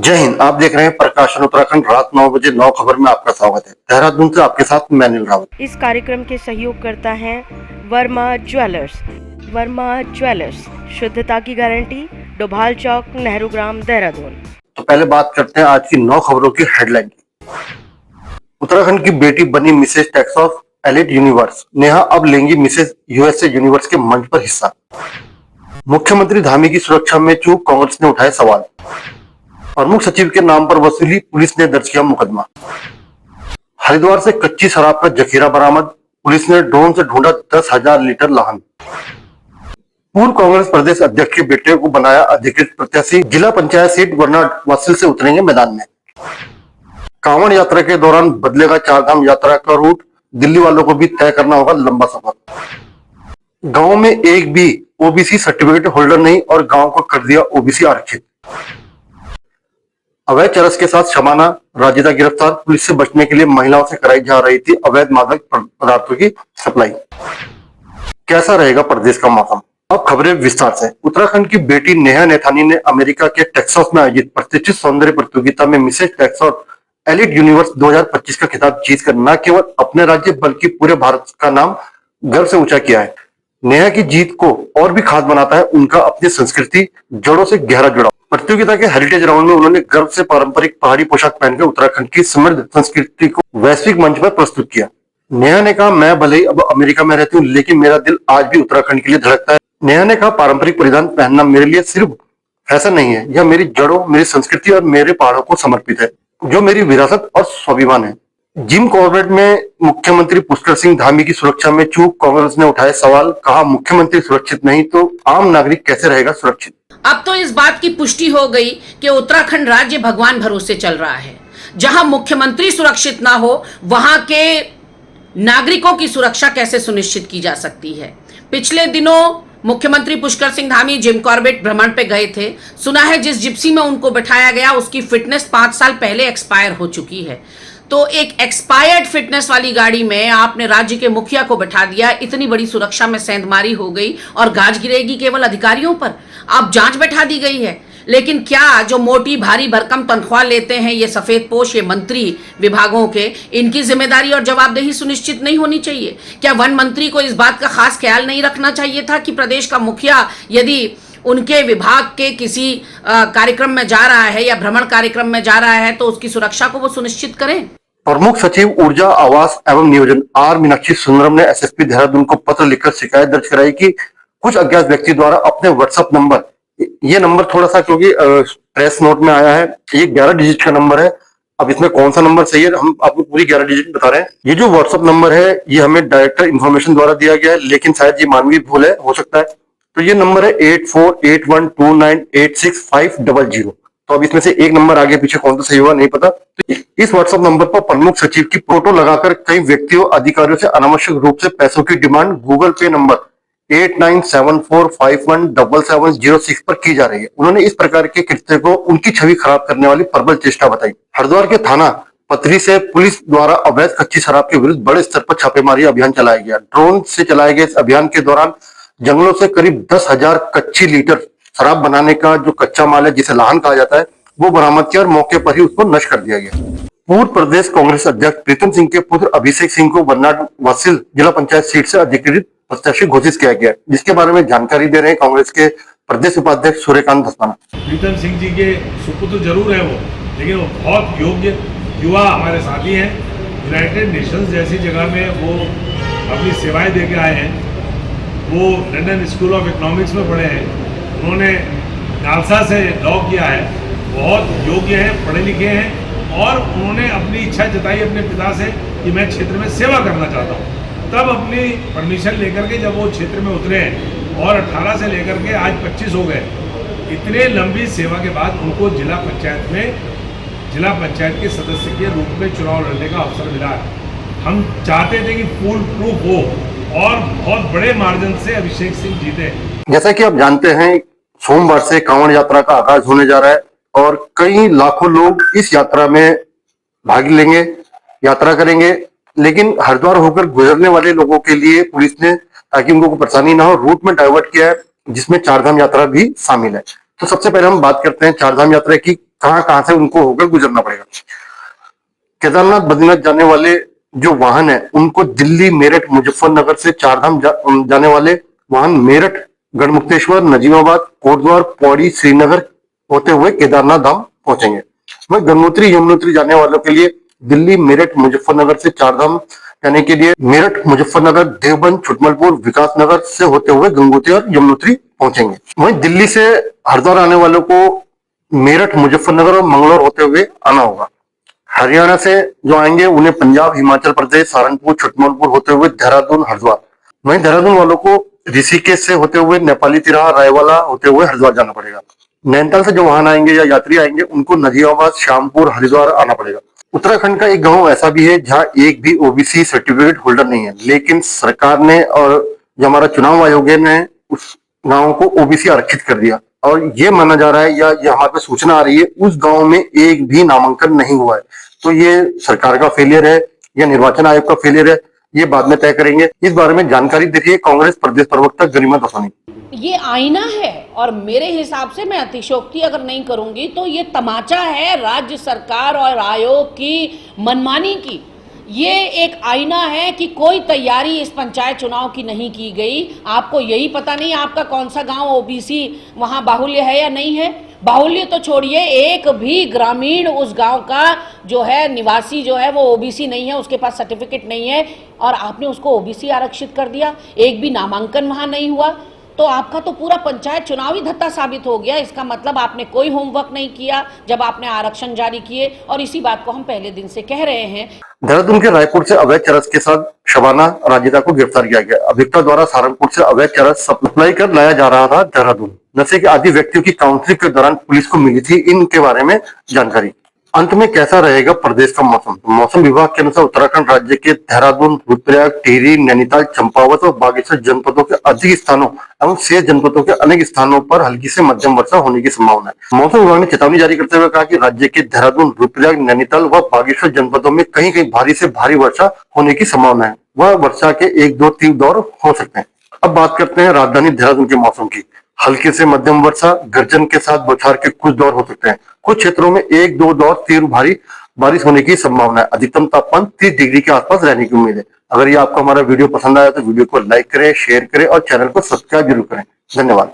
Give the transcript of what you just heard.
जय हिंद। आप देख रहे हैं प्रकाशन उत्तराखंड। रात 9 बजे 9 खबर में आपका स्वागत है। देहरादून से आपके साथ मैं अनिल रावत। इस कार्यक्रम के सहयोग करता है वर्मा ज्वेलर्स। वर्मा ज्वेलर्स, शुद्धता की गारंटी, डोभाल चौक, नेहरू ग्राम, देहरादून। तो पहले बात करते हैं आज की 9 खबरों की हेडलाइन की। उत्तराखंड की बेटी बनी Mrs Texas Elite Universe. Neha अब लेंगी मिसेज यूएसए यूनिवर्स के मंच पर हिस्सा। मुख्यमंत्री धामी की सुरक्षा में चूक, कांग्रेस ने उठाए सवाल। प्रमुख सचिव के नाम पर वसूली, पुलिस ने दर्ज किया मुकदमा। हरिद्वार से कच्ची शराब का जखीरा बरामद, पुलिस ने ड्रोन से ढूंढा 10,000 लीटर लाहन। पूर्व कांग्रेस प्रदेश अध्यक्ष के बेटे को बनाया अधिकृत प्रत्याशी, जिला पंचायत सीट वाराणसी से उतरेंगे मैदान में। कांवड़ यात्रा के दौरान बदलेगा चारधाम यात्रा का रूट, दिल्ली वालों को भी तय करना होगा लंबा सफर। गांव में एक भी ओबीसी सर्टिफिकेट होल्डर नहीं और गांव को कर दिया ओबीसी आरक्षित। अवैध चरस के साथ शबाना राजिदा गिरफ्तार, पुलिस से बचने के लिए महिलाओं से कराई जा रही थी अवैध मादक पदार्थों की सप्लाई। कैसा रहेगा प्रदेश का मौसम, अब खबरें विस्तार से। उत्तराखंड की बेटी नेहा नेथानी ने अमेरिका के टेक्सास में आयोजित प्रतिष्ठित सौंदर्य प्रतियोगिता में मिसेज टेक्सास एलिट यूनिवर्स 2025 का खिताब जीतकर न केवल अपने राज्य बल्कि पूरे भारत का नाम गर्व से ऊंचा किया है। नेहा की जीत को और भी खास बनाता है उनका अपनी संस्कृति जड़ों से गहरा जुड़ाव। प्रतियोगिता के हेरिटेज राउंड में उन्होंने गर्व से पारंपरिक पहाड़ी पोशाक पहनकर उत्तराखंड की समृद्ध संस्कृति को वैश्विक मंच पर प्रस्तुत किया। नेहा ने कहा, मैं भले ही अब अमेरिका में रहती हूँ लेकिन मेरा दिल आज भी उत्तराखंड के लिए धड़कता है। नेहा ने कहा, पारंपरिक परिधान पहनना मेरे लिए सिर्फ फैशन नहीं है, यह मेरी जड़ों, मेरी संस्कृति और मेरे पहाड़ों को समर्पित है, जो मेरी विरासत और स्वाभिमान है। जिम कॉर्बेट में मुख्यमंत्री पुष्कर सिंह धामी की सुरक्षा में चूक, कांग्रेस ने उठाए सवाल। कहा, मुख्यमंत्री सुरक्षित नहीं तो आम नागरिक कैसे रहेगा सुरक्षित। अब तो इस बात की पुष्टि हो गई कि उत्तराखंड राज्य भगवान भरोसे चल रहा है। जहां मुख्यमंत्री सुरक्षित ना हो वहां के नागरिकों की सुरक्षा कैसे सुनिश्चित की जा सकती है। पिछले दिनों मुख्यमंत्री पुष्कर सिंह धामी जिम कॉर्बेट भ्रमण पे गए थे। सुना है जिस जिप्सी में उनको बिठाया गया उसकी फिटनेस 5 साल पहले एक्सपायर हो चुकी है। तो एक एक्सपायर्ड फिटनेस वाली गाड़ी में आपने राज्य के मुखिया को बैठा दिया, इतनी बड़ी सुरक्षा में सेंधमारी हो गई और गाज गिरेगी केवल अधिकारियों पर। अब जांच बैठा दी गई है, लेकिन क्या जो मोटी भारी भरकम तनख्वाह लेते हैं ये सफेदपोश, ये मंत्री विभागों के, इनकी जिम्मेदारी और जवाबदेही सुनिश्चित नहीं होनी चाहिए? क्या वन मंत्री को इस बात का खास ख्याल नहीं रखना चाहिए था कि प्रदेश का मुखिया यदि उनके विभाग के किसी कार्यक्रम में जा रहा है या भ्रमण कार्यक्रम में जा रहा है तो उसकी सुरक्षा को वो सुनिश्चित करें? प्रमुख सचिव ऊर्जा, आवास एवं नियोजन आर मीनाक्षी सुंदरम ने एसएसपी देहरादून को पत्र लिखकर शिकायत दर्ज कराई कि कुछ अज्ञात व्यक्ति द्वारा अपने व्हाट्सएप नंबर, ये नंबर थोड़ा सा क्योंकि प्रेस नोट में आया है, ये 11 डिजिट का नंबर है। अब इसमें कौन सा नंबर सही है हम आपको पूरी 11 डिजिट बता रहे हैं। ये जो व्हाट्सएप नंबर है ये हमें डायरेक्टर इन्फॉर्मेशन द्वारा दिया गया है, लेकिन शायद ये मानवीय भूल है, हो सकता है। तो ये नंबर है 8481298650। तो अब इसमें से एक नंबर आगे पीछे कौन सा सही हुआ नहीं पता। तो इस व्हाट्सएप नंबर पर प्रमुख सचिव की फोटो लगाकर कई व्यक्तियों, अधिकारियों से अनावश्यक रूप से पैसों की डिमांड गूगल पे नंबर 8974517706 पर की जा रही है। उन्होंने इस प्रकार के कृत्य को उनकी छवि खराब करने वाली प्रबल चेष्टा बताई। हरिद्वार के थाना पतरी से पुलिस द्वारा अवैध कच्ची शराब के विरुद्ध बड़े स्तर पर छापेमारी अभियान चलाया गया। ड्रोन से चलाए गए इस अभियान के दौरान जंगलों से करीब 10,000 कच्ची लीटर शराब बनाने का जो कच्चा माल है, जिसे लाहन कहा जाता है, वो बरामद किया और मौके पर ही उसको नष्ट कर दिया गया। पूर्व प्रदेश कांग्रेस अध्यक्ष प्रीतम सिंह के पुत्र अभिषेक सिंह को वाराणसी जिला पंचायत सीट से अधिकृत प्रत्याशी घोषित किया गया, जिसके बारे में जानकारी दे रहे हैं कांग्रेस के प्रदेश उपाध्यक्ष सूर्यकांत धस्माना। प्रीतम सिंह जी के सुपुत्र जरूर है वो, लेकिन वो बहुत योग्य युवा हमारे साथी हैं। यूनाइटेड नेशंस जैसी जगह में वो अपनी सेवाएं दे के आए हैं। वो लंदन स्कूल ऑफ इकोनॉमिक्स में पढ़े हैं, उन्होंने नालसा से लॉ किया है, बहुत योग्य हैं, पढ़े लिखे हैं और उन्होंने अपनी इच्छा जताई अपने पिता से कि मैं क्षेत्र में सेवा करना चाहता हूँ। तब अपनी परमिशन लेकर के जब वो क्षेत्र में उतरे हैं और 18 से लेकर के आज 25 हो गए, इतने लंबी सेवा के बाद उनको जिला पंचायत के सदस्य के रूप में चुनाव लड़ने का अवसर मिला है। हम चाहते थे कि फुल प्रूफ हो और बहुत बड़े मार्जिन से अभिषेक सिंह जीते। जैसा कि आप जानते हैं, सोमवार से कांवड़ यात्रा का आगाज होने जा रहा है और कई लाखों लोग इस यात्रा में भाग लेंगे, यात्रा करेंगे। लेकिन हरिद्वार होकर गुजरने वाले लोगों के लिए पुलिस ने, ताकि उनको कोई परेशानी ना हो, रूट में डाइवर्ट किया है, जिसमें चारधाम यात्रा भी शामिल है। तो सबसे पहले हम बात करते हैं चारधाम यात्रा की कहां कहां से उनको होकर गुजरना पड़ेगा। केदारनाथ बद्रीनाथ जाने वाले जो वाहन है उनको दिल्ली मेरठ मुजफ्फरनगर से चारधाम जाने वाले वाहन मेरठ गढ़मुक्तेश्वर नजीमाबाद कोटद्वार पौड़ी श्रीनगर होते हुए केदारनाथ धाम पहुंचेंगे। वही गंगोत्री यमुनोत्री जाने वालों के लिए दिल्ली मेरठ मुजफ्फरनगर से चारधाम जाने के लिए मेरठ मुजफ्फरनगर देवबंद छुटमलपुर विकासनगर से होते हुए गंगोत्री और यमुनोत्री पहुंचेंगे। वहीं दिल्ली से हरिद्वार आने वालों को मेरठ मुजफ्फरनगर और मंगलौर होते हुए आना होगा। हरियाणा से जो आएंगे उन्हें पंजाब हिमाचल प्रदेश सहारनपुर छुटमलपुर होते हुए देहरादून हरिद्वार। वहीं देहरादून वालों को ऋषिकेश से होते हुए नेपाली तिराहा रायवाला होते हुए हरिद्वार जाना पड़ेगा। नैनीताल से जो वाहन आएंगे या यात्री आएंगे उनको नजीबाबाद श्यामपुर हरिद्वार आना पड़ेगा। उत्तराखंड का एक गांव ऐसा भी है जहां एक भी ओबीसी सर्टिफिकेट होल्डर नहीं है, लेकिन सरकार ने और जो हमारा चुनाव आयोग ने उस गांव को ओबीसी आरक्षित कर दिया और ये माना जा रहा है या ये हमारे पास सूचना आ रही है उस गांव में एक भी नामांकन नहीं हुआ है। तो ये सरकार का फेलियर है या निर्वाचन आयोग का फेलियर है, ये बाद में तय करेंगे। इस बारे में जानकारी दे रही है कांग्रेस प्रदेश प्रवक्ता गरिमा दसानी। ये आईना है और मेरे हिसाब से मैं अतिशयोक्ति अगर नहीं करूंगी तो ये तमाचा है राज्य सरकार और आयोग की मनमानी की। ये एक आईना है कि कोई तैयारी इस पंचायत चुनाव की नहीं की गई। आपको यही पता नहीं आपका कौन सा गांव ओबीसी वहां बाहुल्य है या नहीं है। बाहुल्य तो छोड़िए, एक भी ग्रामीण उस गांव का जो है निवासी जो है वो ओबीसी नहीं है, उसके पास सर्टिफिकेट नहीं है और आपने उसको ओबीसी आरक्षित कर दिया। एक भी नामांकन वहां नहीं हुआ तो आपका तो पूरा पंचायत चुनाव ही धत्ता साबित हो गया। इसका मतलब आपने कोई होमवर्क नहीं किया जब आपने आरक्षण जारी किए और इसी बात को हम पहले दिन से कह रहे हैं। देहरादून के रायपुर से अवैध चरस के साथ शबाना राजिदा को गिरफ्तार किया गया। अभियुक्ता द्वारा सहारनपुर से अवैध चरस सप्लाई कर लाया जा रहा था देहरादून। नशे के आदि व्यक्तियों की काउंसलिंग के दौरान पुलिस को मिली थी इनके बारे में जानकारी। अंत में कैसा रहेगा प्रदेश का मौसम? मौसम विभाग के अनुसार उत्तराखंड राज्य के देहरादून रुद्रप्रयाग टिहरी नैनीताल चंपावत और बागेश्वर जनपदों के अधिक स्थानों एवं शेष जनपदों के अनेक स्थानों पर हल्की से मध्यम वर्षा होने की संभावना है। मौसम विभाग ने चेतावनी जारी करते हुए कहा कि राज्य के देहरादून रुद्रप्रयाग नैनीताल व बागेश्वर जनपदों में कहीं कहीं भारी से भारी वर्षा होने की संभावना है। वह वर्षा के 1-2 तीव्र दौर हो सकते हैं। अब बात करते हैं राजधानी देहरादून के मौसम की। हल्की से मध्यम वर्षा गर्जन के साथ बौछार के कुछ दौर हो सकते हैं। कुछ क्षेत्रों में 1-2 दौर तीव्र भारी बारिश होने की संभावना है। अधिकतम तापमान 30 डिग्री के आसपास रहने की उम्मीद है। अगर ये आपको हमारा वीडियो पसंद आया तो वीडियो को लाइक करें, शेयर करें और चैनल को सब्सक्राइब जरूर करें। धन्यवाद।